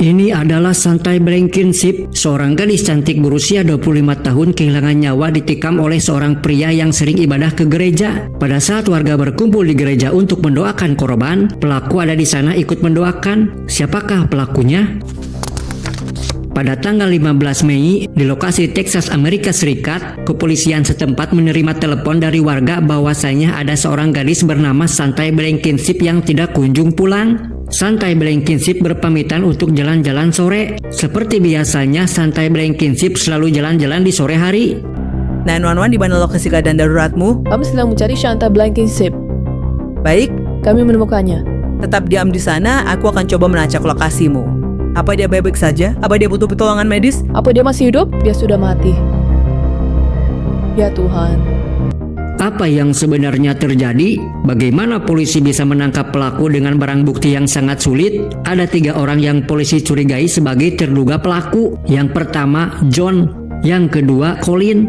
Ini adalah Santai Blankenship, seorang gadis cantik berusia 25 tahun kehilangan nyawa ditikam oleh seorang pria yang sering ibadah ke gereja. Pada saat warga berkumpul di gereja untuk mendoakan korban, pelaku ada di sana ikut mendoakan. Siapakah pelakunya? Pada tanggal 15 Mei, di lokasi Texas, Amerika Serikat, kepolisian setempat menerima telepon dari warga bahwasanya ada seorang gadis bernama Santai Blankenship yang tidak kunjung pulang. Santai Blankenship berpamitan untuk jalan-jalan sore. Seperti biasanya, Santai Blankenship selalu jalan-jalan di sore hari. 911, di mana lokasi keadaan daruratmu? Kami sedang mencari Santai Blankenship. Baik, Kami menemukannya. tetap diam di sana, aku akan coba melacak lokasimu. Apa dia baik-baik saja? Apa dia butuh pertolongan medis? Apa dia masih hidup? Dia sudah mati. Ya Tuhan. Apa yang sebenarnya terjadi? Bagaimana polisi bisa menangkap pelaku dengan barang bukti yang sangat sulit? Ada 3 orang yang polisi curigai sebagai terduga pelaku. Yang pertama, John. Yang kedua, Colin.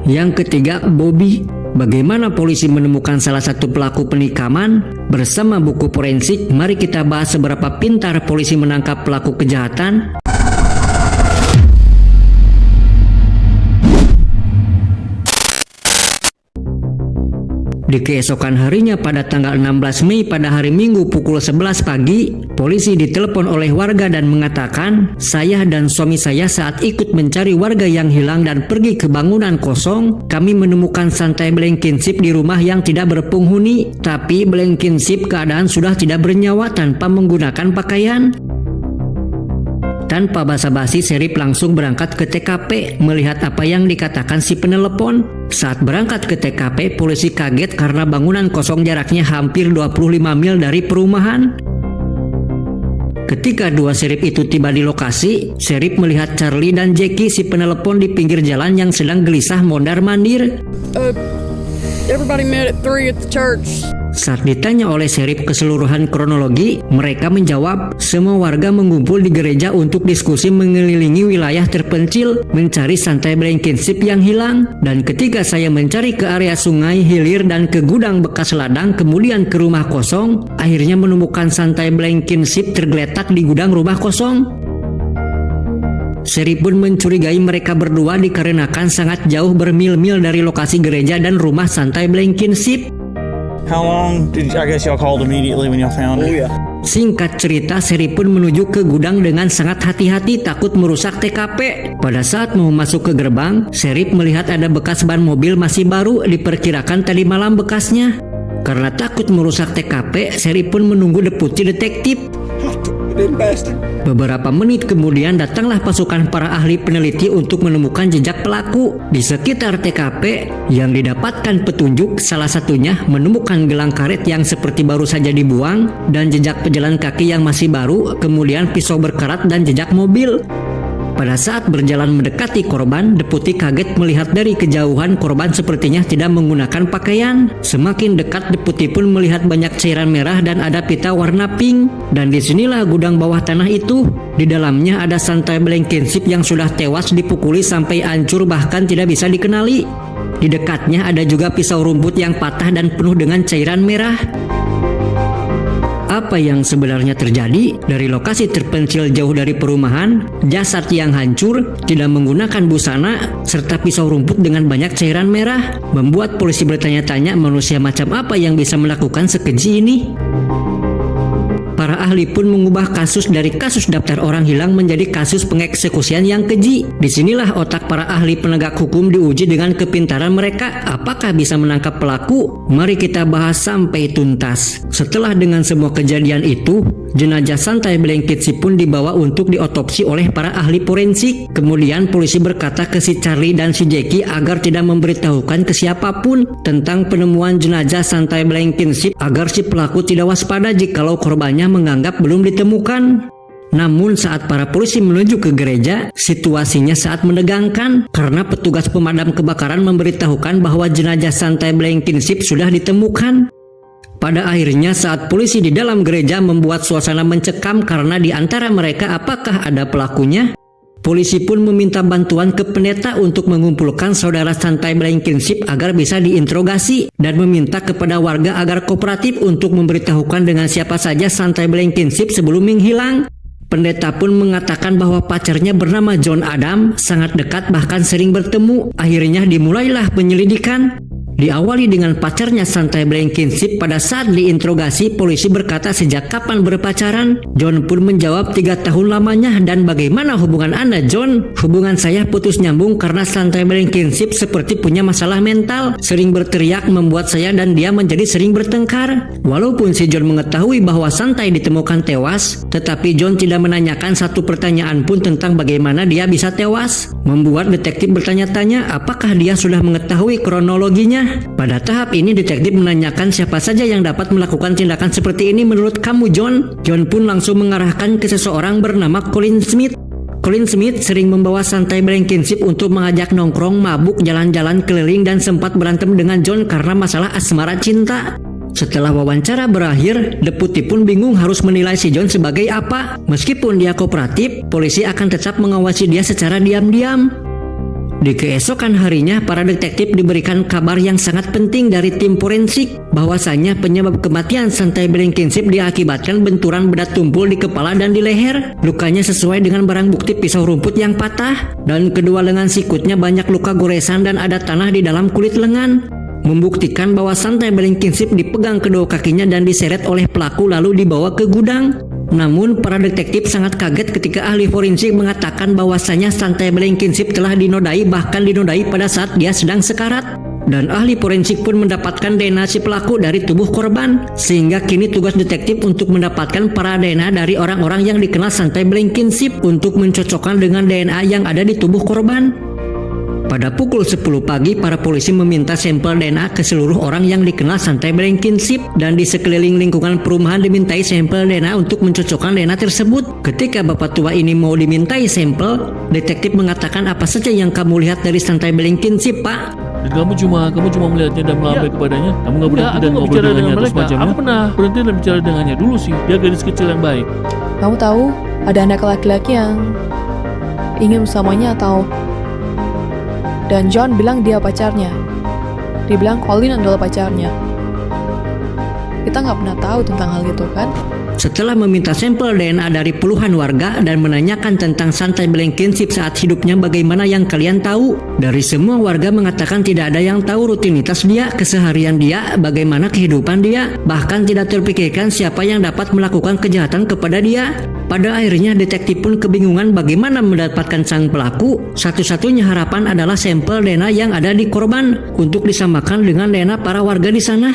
Yang ketiga, Bobby. Bagaimana polisi menemukan salah satu pelaku penikaman? Bersama buku forensik, mari kita bahas seberapa pintar polisi menangkap pelaku kejahatan. Di keesokan harinya pada tanggal 16 Mei pada hari Minggu pukul 11 pagi, polisi ditelepon oleh warga dan mengatakan, "Saya dan suami saya saat ikut mencari warga yang hilang dan pergi ke bangunan kosong, kami menemukan Santai Blankenship di rumah yang tidak berpenghuni, tapi Blankenship keadaan sudah tidak bernyawa tanpa menggunakan pakaian." Tanpa basa-basi, Sheriff langsung berangkat ke TKP melihat apa yang dikatakan si penelepon. Saat berangkat ke TKP, polisi kaget karena bangunan kosong jaraknya hampir 25 mil dari perumahan. Ketika 2 sheriff itu tiba di lokasi, Sheriff melihat Charlie dan Jackie si penelepon di pinggir jalan yang sedang gelisah mondar-mandir. Everybody met at 3 at the church. Saat ditanya oleh Sheriff keseluruhan kronologi, mereka menjawab, semua warga mengumpul di gereja untuk diskusi mengelilingi wilayah terpencil mencari Santai Blankenship yang hilang. Dan ketika saya mencari ke area sungai, hilir dan ke gudang bekas ladang, kemudian ke rumah kosong, akhirnya menemukan Santai Blankenship tergeletak di gudang rumah kosong. Sheriff pun mencurigai mereka berdua dikarenakan sangat jauh bermil-mil dari lokasi gereja dan rumah Santai Blankenship. How long did I guess y'all called immediately when y'all found it? Singkat cerita, Sheriff pun menuju ke gudang dengan sangat hati-hati takut merusak TKP. Pada saat mau masuk ke gerbang, Sheriff melihat ada bekas ban mobil masih baru, diperkirakan tadi malam bekasnya. Karena takut merusak TKP, Sheriff pun menunggu deputi detektif. Beberapa menit kemudian datanglah pasukan para ahli peneliti untuk menemukan jejak pelaku. Di sekitar TKP yang didapatkan petunjuk, salah satunya menemukan gelang karet yang seperti baru saja dibuang dan jejak pejalan kaki yang masih baru, kemudian pisau berkarat dan jejak mobil. Pada saat berjalan mendekati korban, deputi kaget melihat dari kejauhan korban sepertinya tidak menggunakan pakaian. Semakin dekat, deputi pun melihat banyak cairan merah dan ada pita warna pink. Dan disinilah gudang bawah tanah itu. Di dalamnya ada Santai Blankenship yang sudah tewas dipukuli sampai hancur bahkan tidak bisa dikenali. Di dekatnya ada juga pisau rumput yang patah dan penuh dengan cairan merah. Apa yang sebenarnya terjadi? Dari lokasi terpencil jauh dari perumahan, jasad yang hancur, tidak menggunakan busana, serta pisau rumput dengan banyak cairan merah, membuat polisi bertanya-tanya manusia macam apa yang bisa melakukan sekeji ini. Para ahli pun mengubah kasus dari kasus daftar orang hilang menjadi kasus pengeksekusian yang keji. Disinilah otak para ahli penegak hukum diuji dengan kepintaran mereka. Apakah bisa menangkap pelaku? Mari kita bahas sampai tuntas. Setelah dengan semua kejadian itu, jenazah Santai Blankenship pun dibawa untuk diotopsi oleh para ahli forensik. Kemudian polisi berkata ke si Charlie dan si Jackie agar tidak memberitahukan ke siapapun tentang penemuan jenazah Santai Blankenship agar si pelaku tidak waspada jikalau korbannya menganggap belum ditemukan. Namun saat para polisi menuju ke gereja, situasinya saat menegangkan karena petugas pemadam kebakaran memberitahukan bahwa jenazah Santai Blankenship sudah ditemukan. Pada akhirnya saat polisi di dalam gereja membuat suasana mencekam karena di antara mereka apakah ada pelakunya. Polisi pun meminta bantuan ke pendeta untuk mengumpulkan saudara Santai Blankenship agar bisa diinterogasi dan meminta kepada warga agar kooperatif untuk memberitahukan dengan siapa saja Santai Blankenship sebelum menghilang. Pendeta pun mengatakan bahwa pacarnya bernama John Adam sangat dekat bahkan sering bertemu. Akhirnya dimulailah penyelidikan. Diawali dengan pacarnya Santai Blankenship. Pada saat diinterogasi, polisi berkata sejak kapan berpacaran. John pun menjawab 3 tahun lamanya. Dan bagaimana hubungan Anda, John? Hubungan saya putus nyambung karena Santai Blankenship seperti punya masalah mental. Sering berteriak membuat saya dan dia menjadi sering bertengkar. Walaupun si John mengetahui bahwa Santai ditemukan tewas, tetapi John tidak menanyakan satu pertanyaan pun tentang bagaimana dia bisa tewas. Membuat detektif bertanya-tanya apakah dia sudah mengetahui kronologinya. Pada tahap ini detektif menanyakan siapa saja yang dapat melakukan tindakan seperti ini menurut kamu, John. John pun langsung mengarahkan ke seseorang bernama Colin Smith. Colin Smith sering membawa Santai Blankenship untuk mengajak nongkrong, mabuk, jalan-jalan keliling dan sempat berantem dengan John karena masalah asmara cinta. Setelah wawancara berakhir, deputi pun bingung harus menilai si John sebagai apa. Meskipun dia kooperatif, polisi akan tetap mengawasi dia secara diam-diam. Di keesokan harinya, para detektif diberikan kabar yang sangat penting dari tim forensik bahwasanya penyebab kematian Santai Blankenship diakibatkan benturan benda tumpul di kepala dan di leher. Lukanya sesuai dengan barang bukti pisau rumput yang patah, dan kedua lengan sikutnya banyak luka goresan dan ada tanah di dalam kulit lengan, membuktikan bahwa Santai Blankenship dipegang kedua kakinya dan diseret oleh pelaku lalu dibawa ke gudang. Namun para detektif sangat kaget ketika ahli forensik mengatakan bahwasanya Santai Blankenship telah dinodai, bahkan dinodai pada saat dia sedang sekarat. Dan ahli forensik pun mendapatkan DNA si pelaku dari tubuh korban, sehingga kini tugas detektif untuk mendapatkan para DNA dari orang-orang yang dikenal Santai Blankenship untuk mencocokkan dengan DNA yang ada di tubuh korban. Pada pukul 10 pagi, para polisi meminta sampel DNA ke seluruh orang yang dikenal Santai Blankenship, dan di sekeliling lingkungan perumahan dimintai sampel DNA untuk mencocokkan DNA tersebut. Ketika bapak tua ini mau dimintai sampel, detektif mengatakan apa saja yang kamu lihat dari Santai Blankenship, Pak? Dan kamu cuma melihatnya dan melambai kepadanya. Kamu nggak berhenti dan ngobrol dengannya atau semacamnya. Aku pernah berhenti dan bicara dengannya dulu sih. Dia gadis kecil yang baik. Kamu tahu ada anak laki-laki yang ingin bersamanya atau... Dan John bilang dia pacarnya. Dibilang Colin adalah pacarnya. Kita nggak pernah tahu tentang hal itu, kan? Setelah meminta sampel DNA dari puluhan warga dan menanyakan tentang Santai Blankenship saat hidupnya, bagaimana yang kalian tahu? Dari semua warga mengatakan tidak ada yang tahu rutinitas dia, keseharian dia, bagaimana kehidupan dia. Bahkan tidak terpikirkan siapa yang dapat melakukan kejahatan kepada dia. Pada akhirnya detektif pun kebingungan bagaimana mendapatkan sang pelaku. Satu-satunya harapan adalah sampel DNA yang ada di korban untuk disamakan dengan DNA para warga di sana.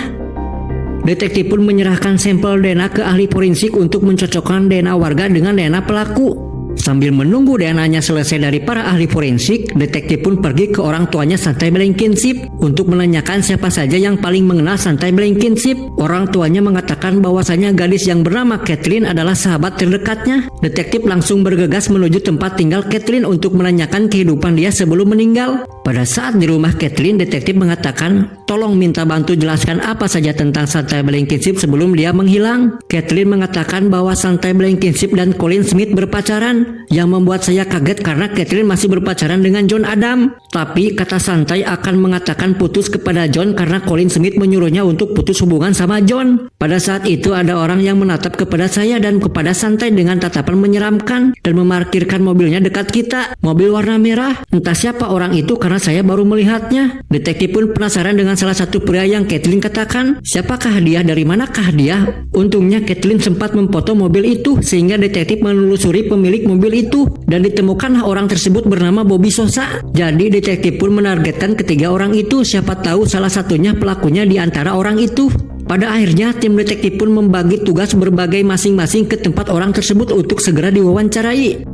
Detektif pun menyerahkan sampel DNA ke ahli forensik untuk mencocokkan DNA warga dengan DNA pelaku. Sambil menunggu DNA-nya selesai dari para ahli forensik, detektif pun pergi ke orang tuanya Santai Blankenship untuk menanyakan siapa saja yang paling mengenal Santai Blankenship. Orang tuanya mengatakan bahwasanya gadis yang bernama Catherine adalah sahabat terdekatnya. Detektif langsung bergegas menuju tempat tinggal Catherine untuk menanyakan kehidupan dia sebelum meninggal. Pada saat di rumah Catherine, detektif mengatakan, tolong minta bantu jelaskan apa saja tentang Santai Blankenship sebelum dia menghilang. Catherine mengatakan bahwa Santai Blankenship dan Colin Smith berpacaran, yang membuat saya kaget karena Catherine masih berpacaran dengan John Adam. Tapi kata Santai akan mengatakan putus kepada John karena Colin Smith menyuruhnya untuk putus hubungan sama John. Pada saat itu ada orang yang menatap kepada saya dan kepada Santai dengan tatapan menyeramkan dan memarkirkan mobilnya dekat kita. Mobil warna merah. Entah siapa orang itu karena saya baru melihatnya. Detektif pun penasaran dengan salah satu pria yang Catherine katakan. Siapakah dia? Dari manakah dia? Untungnya Catherine sempat memfoto mobil itu sehingga detektif menelusuri pemilik mobil itu dan ditemukanlah orang tersebut bernama Bobby Sosa. Jadi detektif pun menargetkan ketiga orang itu, siapa tahu salah satunya pelakunya di antara orang itu. Pada akhirnya tim detektif pun membagi tugas berbagai masing-masing ke tempat orang tersebut untuk segera diwawancarai.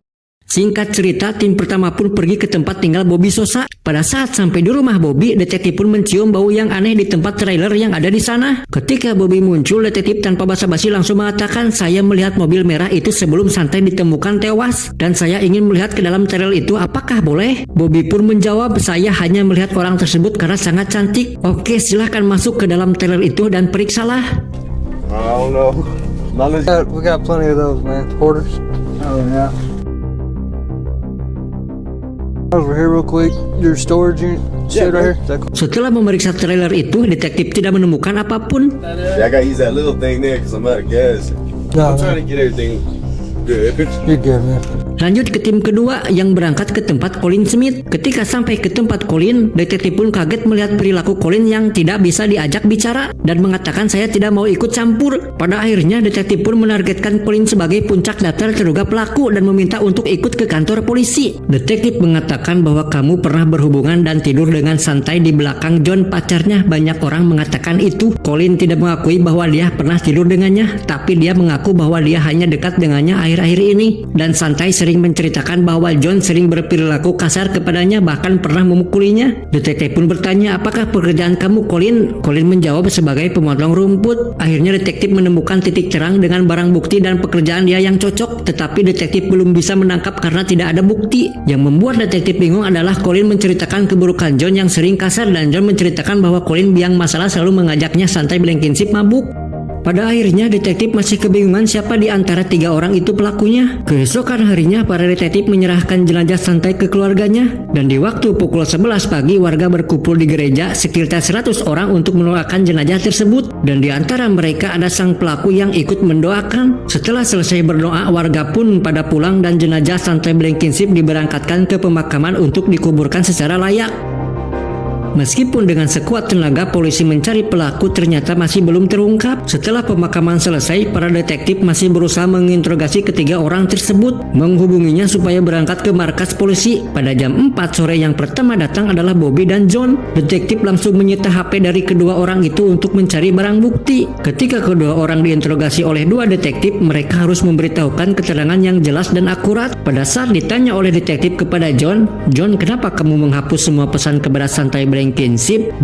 Singkat cerita, tim pertama pun pergi ke tempat tinggal Bobby Sosa. Pada saat sampai di rumah Bobby, detektif pun mencium bau yang aneh di tempat trailer yang ada di sana. Ketika Bobby muncul, detektif tanpa basa-basi langsung mengatakan, saya melihat mobil merah itu sebelum Santai ditemukan tewas, dan saya ingin melihat ke dalam trailer itu, apakah boleh? Bobby pun menjawab, saya hanya melihat orang tersebut karena sangat cantik. Oke, silahkan masuk ke dalam trailer itu dan periksalah. I don't know. We got plenty of those, man. Quarters. Oh yeah. Over here real quick. Your storage unit. Shit right here. Is that cool? Setelah memeriksa trailer itu, detektif tidak menemukan apapun. Yeah, I gotta use that little thing there because I'm out of gas. No, I'm trying to get everything You're good, man. Lanjut ke tim kedua yang berangkat ke tempat Colin Smith. Ketika sampai ke tempat Colin, detektif pun kaget melihat perilaku Colin yang tidak bisa diajak bicara dan mengatakan saya tidak mau ikut campur. Pada akhirnya detektif pun menargetkan Colin sebagai puncak daftar terduga pelaku dan meminta untuk ikut ke kantor polisi. Detektif mengatakan bahwa kamu pernah berhubungan dan tidur dengan santai di belakang John, pacarnya. Banyak orang mengatakan itu. Colin tidak mengakui bahwa dia pernah tidur dengannya, tapi dia mengaku bahwa dia hanya dekat dengannya akhir-akhir ini. Dan santai sering menceritakan bahwa John sering berperilaku kasar kepadanya, bahkan pernah memukulinya. Detektif pun bertanya, apakah pekerjaan kamu, Colin? Colin menjawab sebagai pemotong rumput. Akhirnya detektif menemukan titik terang dengan barang bukti dan pekerjaan dia yang cocok, tetapi detektif belum bisa menangkap karena tidak ada bukti. Yang membuat detektif bingung adalah Colin menceritakan keburukan John yang sering kasar dan John menceritakan bahwa Colin biang masalah selalu mengajaknya santai Blankenship mabuk. Pada akhirnya detektif masih kebingungan siapa di antara 3 orang itu pelakunya. Keesokan harinya para detektif menyerahkan jenazah santai ke keluarganya dan di waktu pukul 11 pagi warga berkumpul di gereja sekitar 100 orang untuk mendoakan jenazah tersebut dan di antara mereka ada sang pelaku yang ikut mendoakan. Setelah selesai berdoa, warga pun pada pulang dan jenazah santai Blankenship diberangkatkan ke pemakaman untuk dikuburkan secara layak. Meskipun dengan sekuat tenaga polisi mencari pelaku ternyata masih belum terungkap. Setelah pemakaman selesai, para detektif masih berusaha menginterogasi ketiga orang tersebut, menghubunginya supaya berangkat ke markas polisi. Pada jam 4 sore yang pertama datang adalah Bobby dan John. Detektif langsung menyita HP dari kedua orang itu untuk mencari barang bukti. Ketika kedua orang diinterogasi oleh 2 detektif, mereka harus memberitahukan keterangan yang jelas dan akurat. Pada saat ditanya oleh detektif kepada John, kenapa kamu menghapus semua pesan kepada santai Blankenship?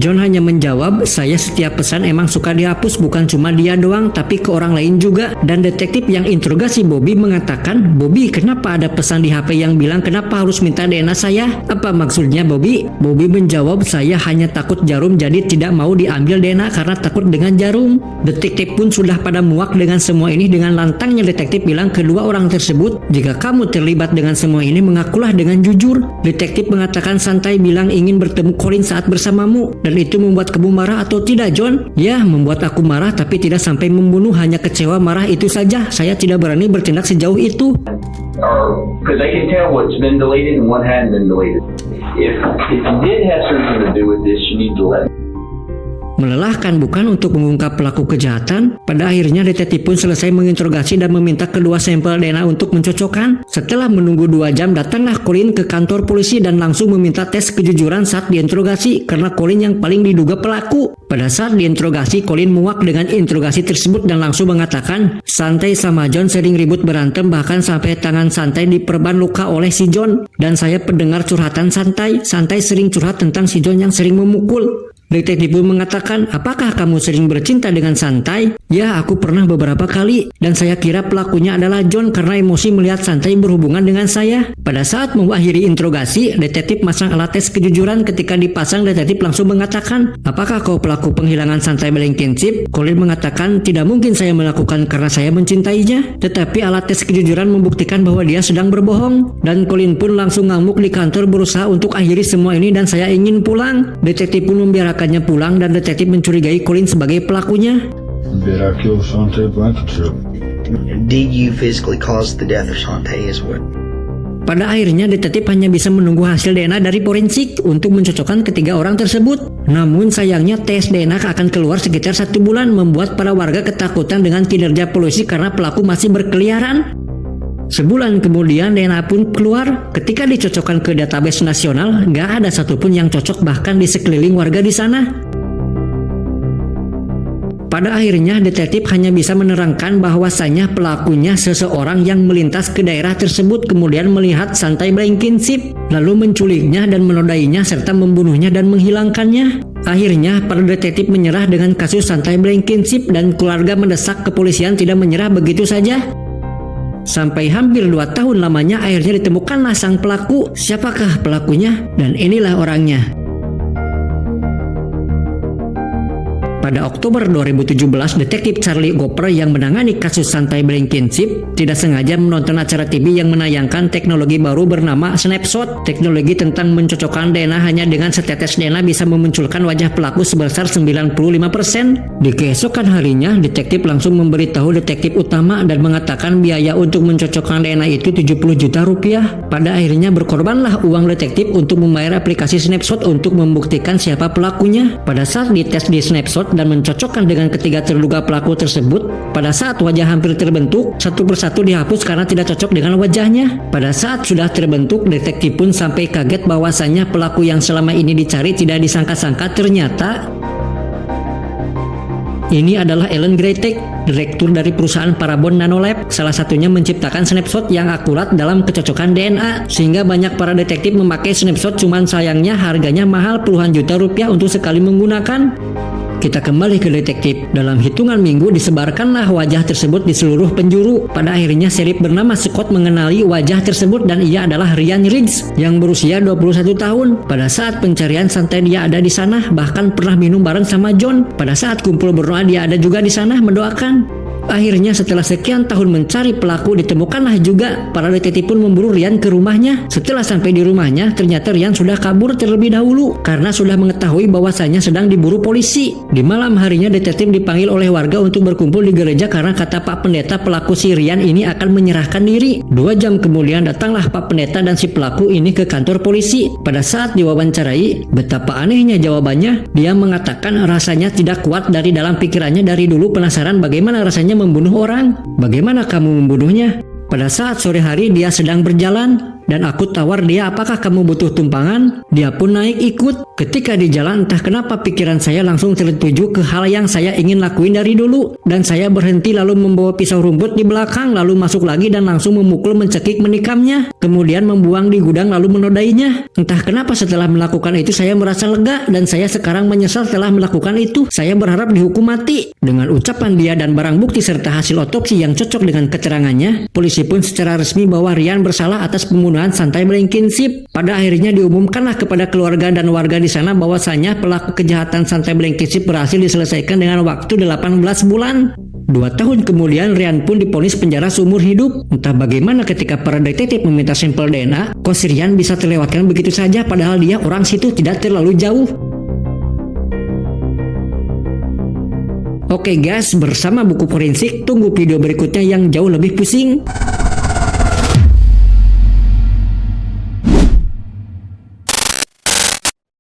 John hanya menjawab, saya setiap pesan emang suka dihapus, bukan cuma dia doang tapi ke orang lain juga. Dan detektif yang interogasi Bobby mengatakan, Bobby, kenapa ada pesan di HP yang bilang kenapa harus minta DNA saya? Apa maksudnya Bobby? Bobby menjawab, saya hanya takut jarum jadi tidak mau diambil DNA karena takut dengan jarum. Detektif pun sudah pada muak dengan semua ini. Dengan lantangnya detektif bilang kedua orang tersebut, jika kamu terlibat dengan semua ini mengakulah dengan jujur. Detektif mengatakan santai bilang ingin bertemu Colin saat bersamamu. Dan itu membuat kamu marah atau tidak, John? Ya, membuat aku marah tapi tidak sampai membunuh, hanya kecewa marah itu saja. Saya tidak berani bertindak sejauh itu. Because they can tell what's been deleted and what hadn't been deleted. If you did have something to do with this, you need to let me. Melelahkan bukan untuk mengungkap pelaku kejahatan? Pada akhirnya detektif pun selesai menginterogasi dan meminta kedua sampel DNA untuk mencocokkan. Setelah menunggu 2 jam, datanglah Colin ke kantor polisi dan langsung meminta tes kejujuran saat diinterogasi karena Colin yang paling diduga pelaku. Pada saat diinterogasi, Colin muak dengan interogasi tersebut dan langsung mengatakan, santai sama John sering ribut berantem, bahkan sampai tangan santai diperban luka oleh si John. Dan saya pendengar curhatan santai sering curhat tentang si John yang sering memukul. Detektif pun mengatakan, apakah kamu sering bercinta dengan santai? Ya, aku pernah beberapa kali. Dan saya kira pelakunya adalah John karena emosi melihat santai berhubungan dengan saya. Pada saat mengakhiri interogasi, detektif masang alat tes kejujuran. Ketika dipasang, detektif langsung mengatakan, apakah kau pelaku penghilangan santai Blankenship? Colin mengatakan, tidak mungkin saya melakukan karena saya mencintainya. Tetapi alat tes kejujuran membuktikan bahwa dia sedang berbohong. Dan Colin pun langsung ngamuk di kantor berusaha untuk akhiri semua ini dan saya ingin pulang. Detektif pun membiarkan pulang dan detektif mencurigai Colin sebagai pelakunya. Did I kill Sante Blankenship? Did you physically cause the death of Sante as well? Pada akhirnya detektif hanya bisa menunggu hasil DNA dari forensik untuk mencocokkan ketiga orang tersebut. Namun sayangnya tes DNA akan keluar sekitar 1 bulan, membuat para warga ketakutan dengan kinerja polisi karena pelaku masih berkeliaran. Sebulan kemudian DNA pun keluar. Ketika dicocokkan ke database nasional, nggak ada satupun yang cocok bahkan di sekeliling warga di sana. Pada akhirnya detektif hanya bisa menerangkan bahwasanya pelakunya seseorang yang melintas ke daerah tersebut kemudian melihat santai Blankenship, lalu menculiknya dan menodainya serta membunuhnya dan menghilangkannya. Akhirnya para detektif menyerah dengan kasus santai Blankenship dan keluarga mendesak kepolisian tidak menyerah begitu saja. Sampai hampir 2 tahun lamanya akhirnya ditemukanlah sang pelaku. Siapakah pelakunya? Dan inilah orangnya. Pada Oktober 2017, detektif Charlie Gopper yang menangani kasus santai Blankenship tidak sengaja menonton acara TV yang menayangkan teknologi baru bernama Snapshot. Teknologi tentang mencocokkan DNA hanya dengan setetes DNA bisa memunculkan wajah pelaku sebesar 95%. Di keesokan harinya, detektif langsung memberitahu detektif utama dan mengatakan biaya untuk mencocokkan DNA itu 70 juta rupiah. Pada akhirnya berkorbanlah uang detektif untuk membayar aplikasi Snapshot untuk membuktikan siapa pelakunya. Pada saat dites di Snapshot dan mencocokkan dengan ketiga terduga pelaku tersebut, pada saat wajah hampir terbentuk, satu persatu dihapus karena tidak cocok dengan wajahnya. Pada saat sudah terbentuk, detektif pun sampai kaget bahwasannya pelaku yang selama ini dicari tidak disangka-sangka ternyata ini adalah Ellen Gretek, direktur dari perusahaan Parabon Nanolab, salah satunya menciptakan Snapshot yang akurat dalam kecocokan DNA, sehingga banyak para detektif memakai Snapshot, cuman sayangnya harganya mahal puluhan juta rupiah untuk sekali menggunakan. Kita kembali ke detektif. Dalam hitungan minggu disebarkanlah wajah tersebut di seluruh penjuru. Pada akhirnya serif bernama Scott mengenali wajah tersebut dan ia adalah Ryan Riggs yang berusia 21 tahun. Pada saat pencarian santai dia ada di sana, bahkan pernah minum bareng sama John. Pada saat kumpul berdoa dia ada juga di sana mendoakan. Akhirnya setelah sekian tahun mencari pelaku ditemukanlah juga. Para detektif pun memburu Ryan ke rumahnya. Setelah sampai di rumahnya, ternyata Ryan sudah kabur terlebih dahulu karena sudah mengetahui bahwasannya sedang diburu polisi. Di malam harinya detektif dipanggil oleh warga untuk berkumpul di gereja karena kata Pak Pendeta pelaku si Ryan ini akan menyerahkan diri. 2 jam kemudian datanglah Pak Pendeta dan si pelaku ini ke kantor polisi. Pada saat diwawancarai, betapa anehnya jawabannya. Dia mengatakan rasanya tidak kuat dari dalam pikirannya dari dulu penasaran bagaimana rasanya membunuh orang. Bagaimana kamu membunuhnya? Pada saat sore hari dia sedang berjalan dan aku tawar dia, apakah kamu butuh tumpangan? Dia pun naik ikut. Ketika di jalan entah kenapa pikiran saya langsung tertuju ke hal yang saya ingin lakuin dari dulu. Dan saya berhenti lalu membawa pisau rumput di belakang, lalu masuk lagi dan langsung memukul, mencekik, menikamnya. Kemudian membuang di gudang lalu menodainya. Entah kenapa setelah melakukan itu saya merasa lega dan saya sekarang menyesal telah melakukan itu. Saya berharap dihukum mati. Dengan ucapan dia dan barang bukti serta hasil otopsi yang cocok dengan keterangannya, polisi pun secara resmi bahwa Ryan bersalah atas pembunuhan santai Blankenship. Pada akhirnya diumumkanlah kepada keluarga dan warga di sana bahwasanya pelaku kejahatan santai Blankenship berhasil diselesaikan dengan waktu 18 bulan. 2 tahun kemudian Ryan pun divonis penjara seumur hidup. Entah bagaimana ketika para detektif meminta sampel DNA, kok si Ryan bisa terlewatkan begitu saja padahal dia orang situ tidak terlalu jauh. Oke guys, bersama buku forensik, tunggu video berikutnya yang jauh lebih pusing.